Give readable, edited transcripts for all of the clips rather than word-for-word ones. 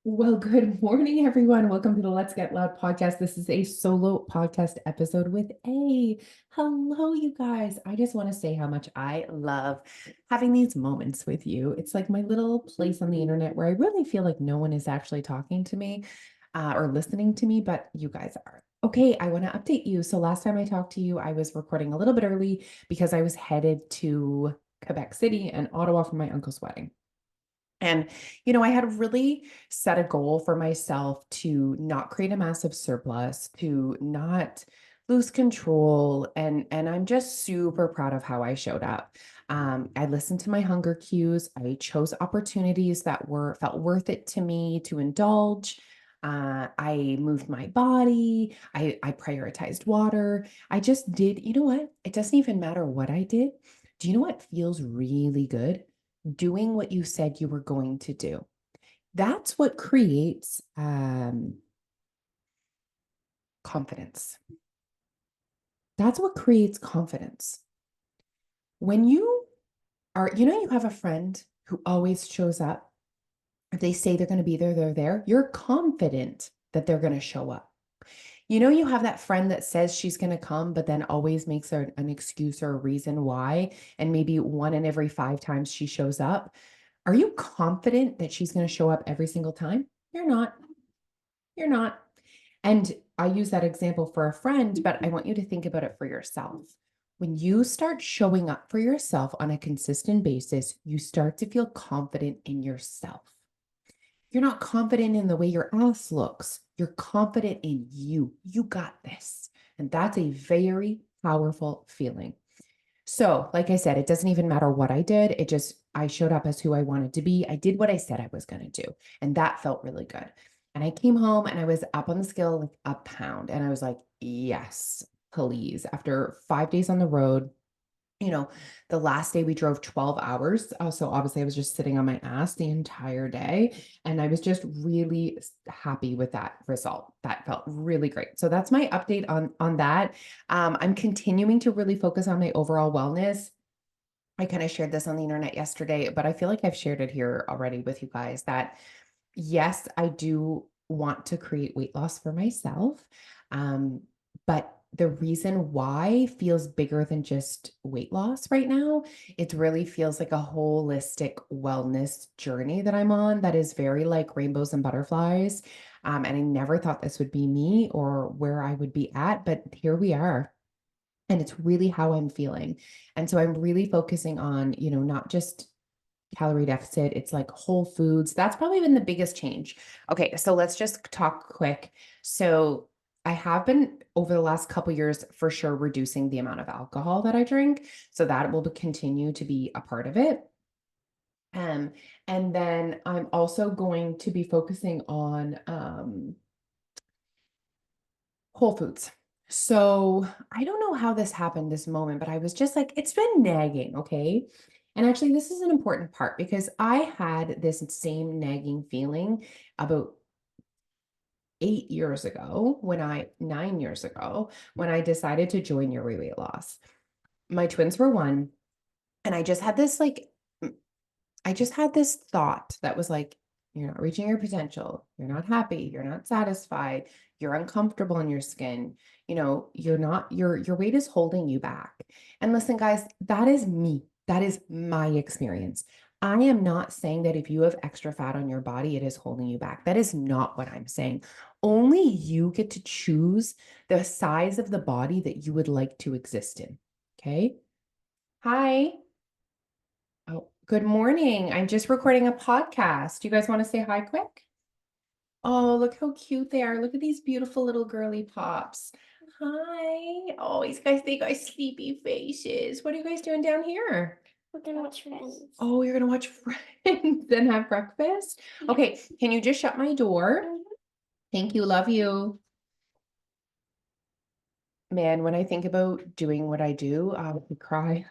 Well, good morning, everyone. Welcome to the Let's Get Loud podcast. This is a solo podcast episode with A. Hello, you guys. I just want to say how much I love having these moments with you. It's like my little place on the internet where I really feel like no one is actually talking to me or listening to me, but you guys are. Okay, I want to update you. So last time I talked to you, I was recording a little bit early because I was headed to Quebec City and Ottawa for my uncle's wedding. And, I had really set a goal for myself to not create a massive surplus, to not lose control. And I'm just super proud of how I showed up. I listened to my hunger cues. I chose opportunities that felt worth it to me to indulge. I moved my body. I prioritized water. I just did, you know what? It doesn't even matter what I did. Do you know what feels really good? Doing what you said you were going to do. That's what creates confidence. That's what creates confidence. When you have a friend who always shows up. If they say they're going to be there, they're there. You're confident that they're going to show up. You have that friend that says she's going to come, but then always makes an excuse or a reason why. And maybe one in every five times she shows up. Are you confident that she's going to show up every single time? You're not. You're not. And I use that example for a friend, but I want you to think about it for yourself. When you start showing up for yourself on a consistent basis, you start to feel confident in yourself. You're not confident in the way your ass looks. You're confident in you. You got this. And that's a very powerful feeling. So, like I said, it doesn't even matter what I did. I showed up as who I wanted to be. I did what I said I was going to do. And that felt really good. And I came home and I was up on the scale like a pound. And I was like, yes, please. After 5 days on the road, you know, the last day we drove 12 hours. So obviously I was just sitting on my ass the entire day. And I was just really happy with that result. That felt really great. So that's my update on that. I'm continuing to really focus on my overall wellness. I kind of shared this on the internet yesterday, but I feel like I've shared it here already with you guys that yes, I do want to create weight loss for myself. But the reason why feels bigger than just weight loss right now. It really feels like a holistic wellness journey that I'm on that is very like rainbows and butterflies. And I never thought this would be me or where I would be at, but here we are. And it's really how I'm feeling. And so I'm really focusing on, not just calorie deficit. It's like whole foods. That's probably been the biggest change. Okay, so let's just talk quick. So I have been over the last couple years for sure reducing the amount of alcohol that I drink. So that will continue to be a part of it. Um, and then I'm also going to be focusing on whole foods. So I don't know how this happened this moment, but I was just like, it's been nagging, okay? And actually, this is an important part because I had this same nagging feeling about 8 years ago 9 years ago, when I decided to join Your Weight Loss. My twins were one, and I just had this thought that was like, you're not reaching your potential. You're not happy. You're not satisfied. You're uncomfortable in your skin. You're not, your weight is holding you back. And listen, guys, that is me. That is my experience. I am not saying that if you have extra fat on your body, it is holding you back. That is not what I'm saying. Only you get to choose the size of the body that you would like to exist in. Okay. Hi. Oh, good morning. I'm just recording a podcast. Do you guys want to say hi quick? Oh, look how cute they are. Look at these beautiful little girly pops. Hi. Oh, these guys, they got sleepy faces. What are you guys doing down here? We're gonna watch Friends. Oh, you're gonna watch Friends and have breakfast? Yeah. Okay, can you just shut my door? Thank you. Love you. Man, when I think about doing what I do, I cry.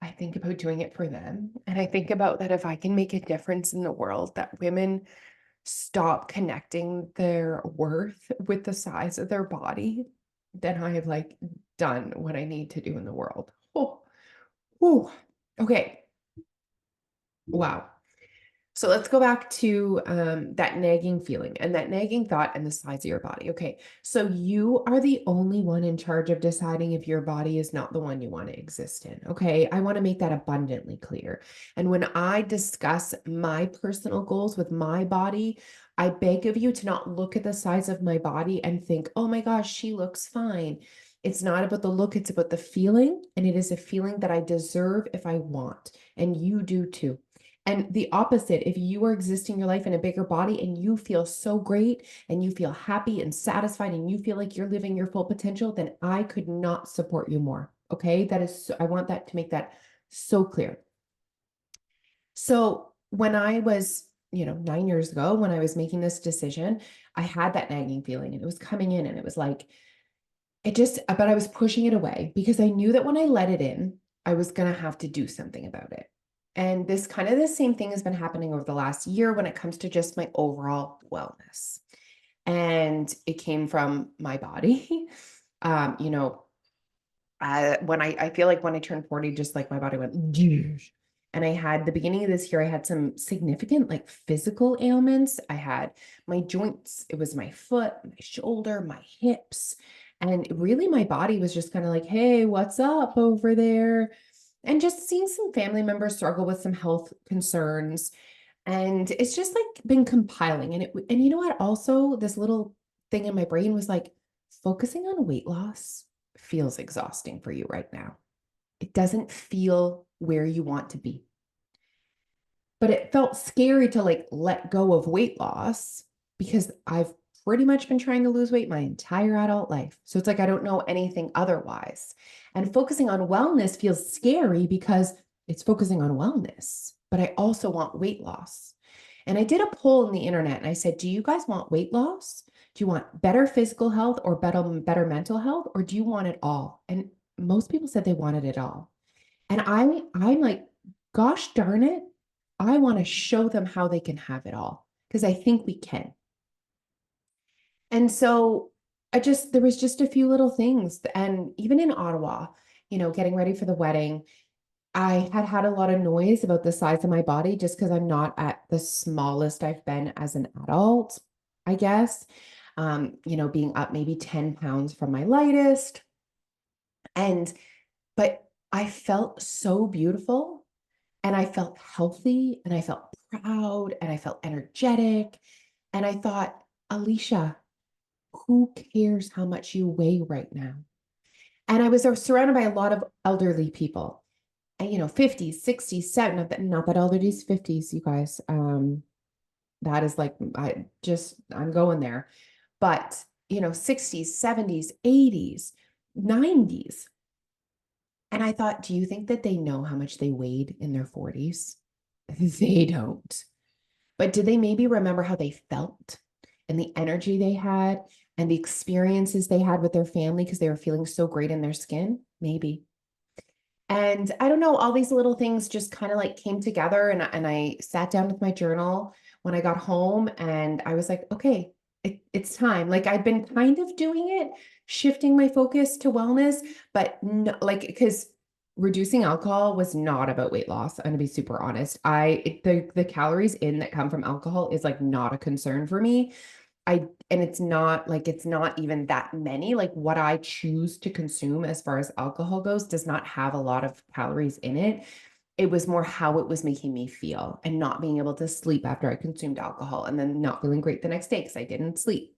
I think about doing it for them. And I think about that if I can make a difference in the world, that women stop connecting their worth with the size of their body, then I have like done what I need to do in the world. Oh, whew. Okay. Wow. So let's go back to that nagging feeling and that nagging thought and the size of your body. Okay. So you are the only one in charge of deciding if your body is not the one you want to exist in. Okay. I want to make that abundantly clear. And when I discuss my personal goals with my body, I beg of you to not look at the size of my body and think, oh my gosh, she looks fine. It's not about the look, it's about the feeling. And it is a feeling that I deserve if I want. And you do too. And the opposite, if you are existing your life in a bigger body and you feel so great and you feel happy and satisfied and you feel like you're living your full potential, then I could not support you more. Okay. That is, I want that to make that so clear. So when I was, 9 years ago, when I was making this decision, I had that nagging feeling and it was coming in and it was like, but I was pushing it away because I knew that when I let it in, I was going to have to do something about it. And this kind of the same thing has been happening over the last year when it comes to just my overall wellness. And it came from my body. Um, you know, when I feel like when I turned 40, just like my body went, "Yeesh." And I had the beginning of this year, I had some significant like physical ailments. I had my joints, it was my foot, my shoulder, my hips. And really, my body was just kind of like, hey, what's up over there? And just seeing some family members struggle with some health concerns. And it's just like been compiling. And you know what? Also, this little thing in my brain was like, focusing on weight loss feels exhausting for you right now. It doesn't feel where you want to be. But it felt scary to like let go of weight loss because I've pretty much been trying to lose weight my entire adult life. So it's like I don't know anything otherwise. And focusing on wellness feels scary because it's focusing on wellness, but I also want weight loss. And I did a poll on the internet and I said, do you guys want weight loss? Do you want better physical health or better mental health? Or do you want it all? And most people said they wanted it all. And I'm like, gosh darn it, I want to show them how they can have it all because I think we can. And so there was just a few little things. And even in Ottawa, getting ready for the wedding, I had had a lot of noise about the size of my body just because I'm not at the smallest I've been as an adult, I guess. Being up maybe 10 pounds from my lightest. But I felt so beautiful and I felt healthy and I felt proud and I felt energetic. And I thought, Alicia, who cares how much you weigh right now? And I was surrounded by a lot of elderly people, and 50s, 60s, 70s, not that elderly's 50s, you guys. That is like I'm going there. But 60s, 70s, 80s, 90s. And I thought, do you think that they know how much they weighed in their 40s? They don't. But did they maybe remember how they felt and the energy they had and the experiences they had with their family because they were feeling so great in their skin? Maybe. And I don't know, all these little things just kind of like came together. And I sat down with my journal when I got home and I was like, okay, it's time. Like I'd been kind of doing it, shifting my focus to wellness, but no, like, because reducing alcohol was not about weight loss. I'm gonna be super honest. The calories in that come from alcohol is like not a concern for me. And it's not even that many. Like what I choose to consume as far as alcohol goes does not have a lot of calories in it. It was more how it was making me feel and not being able to sleep after I consumed alcohol and then not feeling great the next day because I didn't sleep.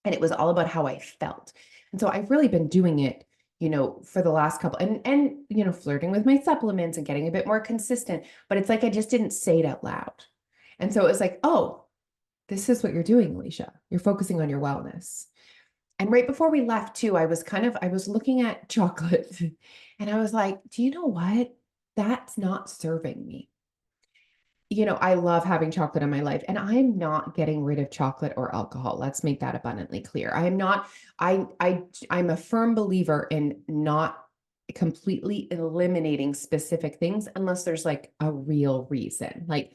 And it was all about how I felt. And so I've really been doing it, for the last couple and flirting with my supplements and getting a bit more consistent, but it's like I just didn't say it out loud. And so it was like, oh, this is what you're doing, Alicia. You're focusing on your wellness. And right before we left too, I was looking at chocolate and I was like, do you know what? That's not serving me. I love having chocolate in my life and I'm not getting rid of chocolate or alcohol. Let's make that abundantly clear. I am not, I'm a firm believer in not completely eliminating specific things unless there's like a real reason. Like,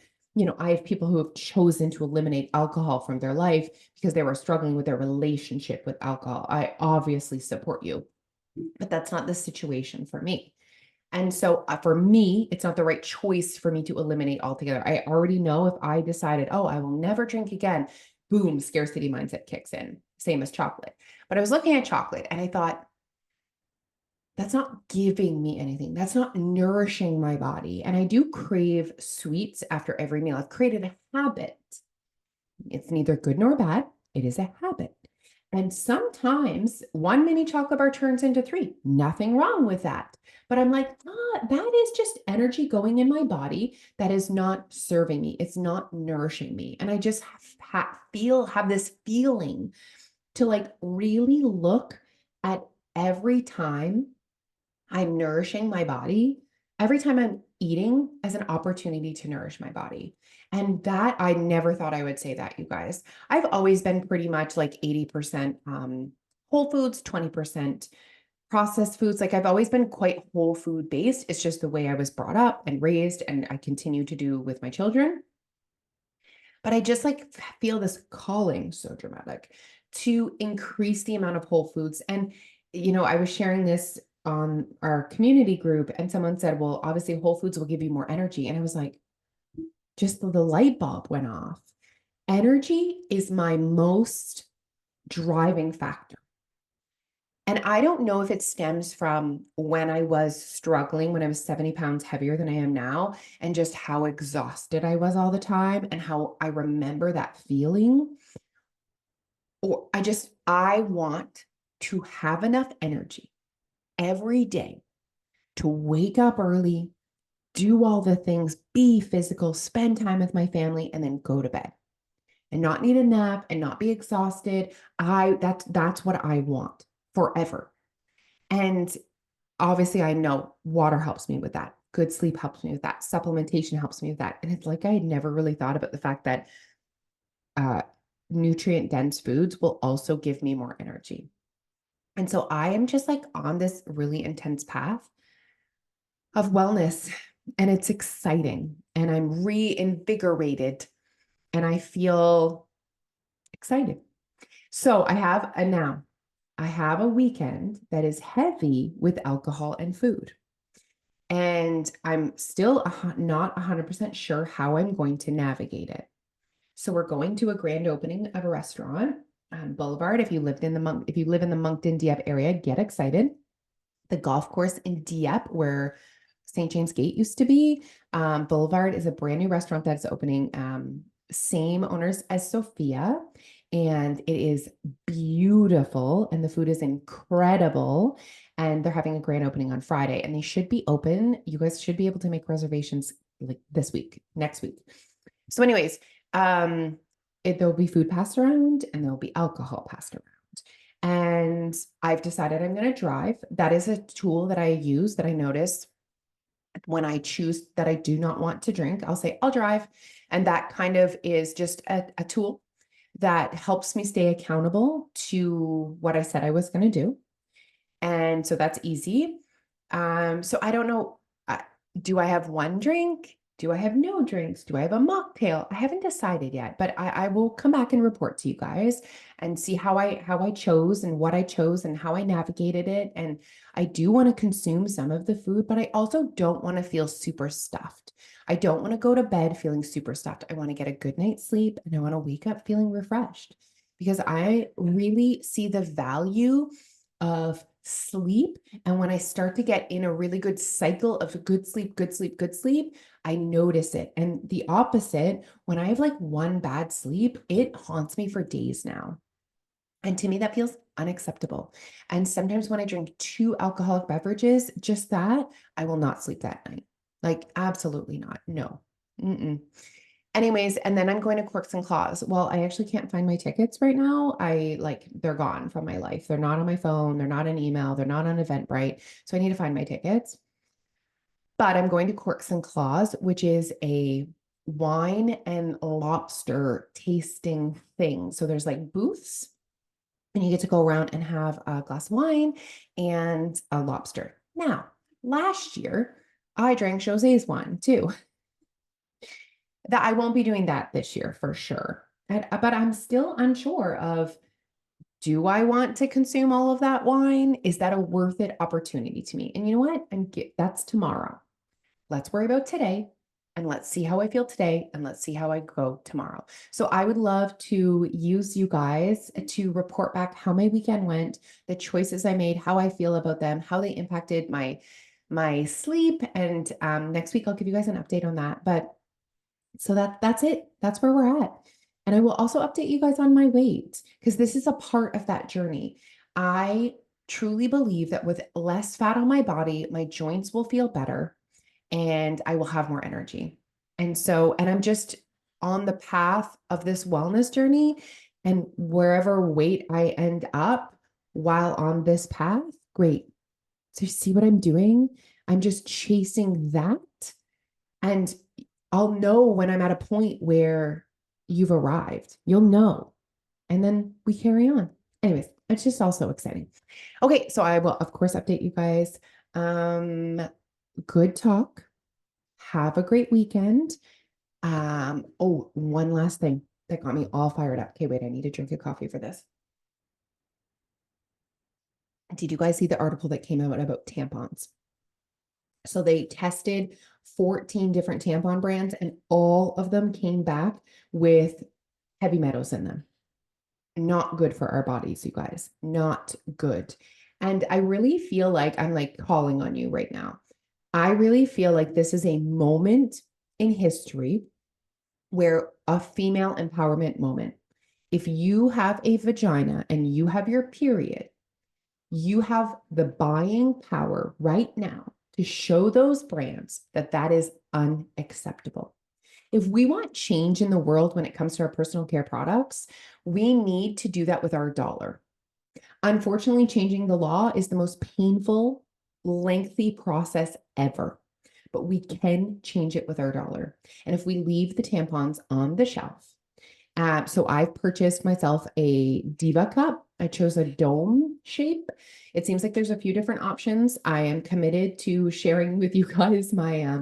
I have people who have chosen to eliminate alcohol from their life because they were struggling with their relationship with alcohol. I obviously support you, but that's not the situation for me. And so for me, it's not the right choice for me to eliminate altogether. I already know if I decided, oh, I will never drink again, boom, scarcity mindset kicks in, same as chocolate. But I was looking at chocolate and I thought, that's not giving me anything. That's not nourishing my body. And I do crave sweets after every meal. I've created a habit. It's neither good nor bad. It is a habit. And sometimes one mini chocolate bar turns into three. Nothing wrong with that. But I'm like, that is just energy going in my body that is not serving me. It's not nourishing me. And I just have this feeling to like really look at every time I'm nourishing my body, every time I'm eating as an opportunity to nourish my body. And that I never thought I would say that, you guys. I've always been pretty much like 80% whole foods, 20% processed foods. Like I've always been quite whole food based. It's just the way I was brought up and raised, and I continue to do with my children. But I just like feel this calling, so dramatic, to increase the amount of whole foods. And, I was sharing this on our community group, and someone said, well, obviously, whole foods will give you more energy. And I was like, just the light bulb went off. Energy is my most driving factor. And I don't know if it stems from when I was struggling, when I was 70 pounds heavier than I am now, and just how exhausted I was all the time and how I remember that feeling. Or I want to have enough energy every day to wake up early, do all the things, be physical, spend time with my family, and then go to bed and not need a nap and not be exhausted. That's what I want forever. And obviously, I know water helps me with that. Good sleep helps me with that. Supplementation helps me with that. And it's like I had never really thought about the fact that uh, nutrient dense foods will also give me more energy. And so I am just like on this really intense path of wellness, and it's exciting. And I'm reinvigorated and I feel excited. So I have a weekend that is heavy with alcohol and food. And I'm still not 100% sure how I'm going to navigate it. So we're going to a grand opening of a restaurant on Boulevard. If you live in the Moncton Dieppe area, get excited. The golf course in Dieppe, where St. James Gate used to be, Boulevard is a brand new restaurant that's opening. Same owners as Sophia, and it is beautiful, and the food is incredible. And they're having a grand opening on Friday, and they should be open. You guys should be able to make reservations like this week, next week. So, anyways, there'll be food passed around and there'll be alcohol passed around. And I've decided I'm going to drive. That is a tool that I use that I notice when I choose that I do not want to drink. I'll say, I'll drive. And that kind of is just a tool that helps me stay accountable to what I said I was going to do. And so that's easy. So I don't know. Do I have one drink? Do I have no drinks? Do I have a mocktail? I haven't decided yet, but I will come back and report to you guys and see how I chose and what I chose and how I navigated it. And I do want to consume some of the food, but I also don't want to feel super stuffed. I don't want to go to bed feeling super stuffed. I want to get a good night's sleep and I want to wake up feeling refreshed because I really see the value of sleep. And when I start to get in a really good cycle of good sleep, good sleep, good sleep, I notice it. And the opposite, when I have like one bad sleep, it haunts me for days now. And to me, that feels unacceptable. And sometimes when I drink 2 alcoholic beverages, just that, I will not sleep that night. Like, absolutely not. No. Mm-mm. Anyways, and then I'm going to Corks and Claws. Well, I actually can't find my tickets right now. They're gone from my life. They're not on my phone. They're not on email. They're not on Eventbrite. So I need to find my tickets. But I'm going to Corks and Claws, which is a wine and lobster tasting thing. So there's like booths and you get to go around and have a glass of wine and a lobster. Now, last year, I drank José's wine too. That I won't be doing that this year for sure. But I'm still unsure of Do I want to consume all of that wine? Is that a worth it opportunity to me? And you know what? That's tomorrow. Let's worry about today and let's see how I feel today and let's see how I go tomorrow. So I would love to use you guys to report back how my weekend went, the choices I made, how I feel about them, how they impacted my sleep. And next week I'll give you guys an update on that. But so that's it. That's where we're at. And I will also update you guys on my weight because this is a part of that journey. I truly believe that with less fat on my body, my joints will feel better and I will have more energy. And I'm just on the path of this wellness journey, and wherever weight I end up while on this path, great. So you see what I'm doing? I'm just chasing that. And I'll know when I'm at a point where you've arrived. You'll know. And then we carry on. Anyways, it's just also exciting. Okay, so I will, of course, update you guys. Good talk. Have a great weekend. Oh, one last thing that got me all fired up. Okay, wait, I need to drink a coffee for this. Did you guys see the article that came out about tampons? So they tested 14 different tampon brands and all of them came back with heavy metals in them. Not good for our bodies, you guys. Not good. And I really feel like I'm like calling on you right now. I really feel like this is a moment in history where a female empowerment moment. If you have a vagina and you have your period, you have the buying power right now to show those brands that that is unacceptable. If we want change in the world when it comes to our personal care products, we need to do that with our dollar. Unfortunately, changing the law is the most painful, lengthy process ever, but we can change it with our dollar. And if we leave the tampons on the shelf, so I've purchased myself a Diva cup. I chose a dome shape. It seems like there's a few different options. I am committed to sharing with you guys my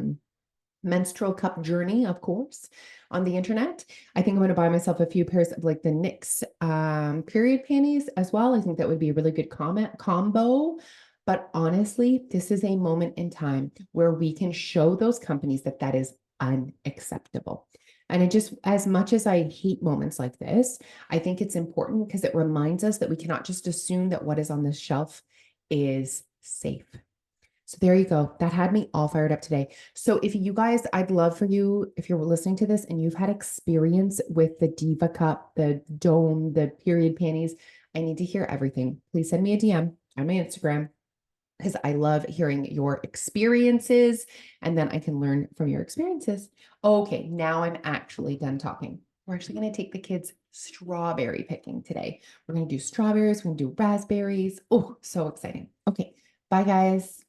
menstrual cup journey, of course, on the internet. I think I'm going to buy myself a few pairs of like the NYX period panties as well. I think that would be a really good combo. But honestly, this is a moment in time where we can show those companies that that is unacceptable. And it just, as much as I hate moments like this, I think it's important because it reminds us that we cannot just assume that what is on this shelf is safe. So there you go. That had me all fired up today. So if you guys, I'd love for you, if you're listening to this and you've had experience with the Diva Cup, the dome, the period panties, I need to hear everything. Please send me a DM on my Instagram because I love hearing your experiences and then I can learn from your experiences. Okay, now I'm actually done talking. We're actually going to take the kids strawberry picking today. We're going to do strawberries, we're going to do raspberries. Oh, so exciting. Okay, bye guys.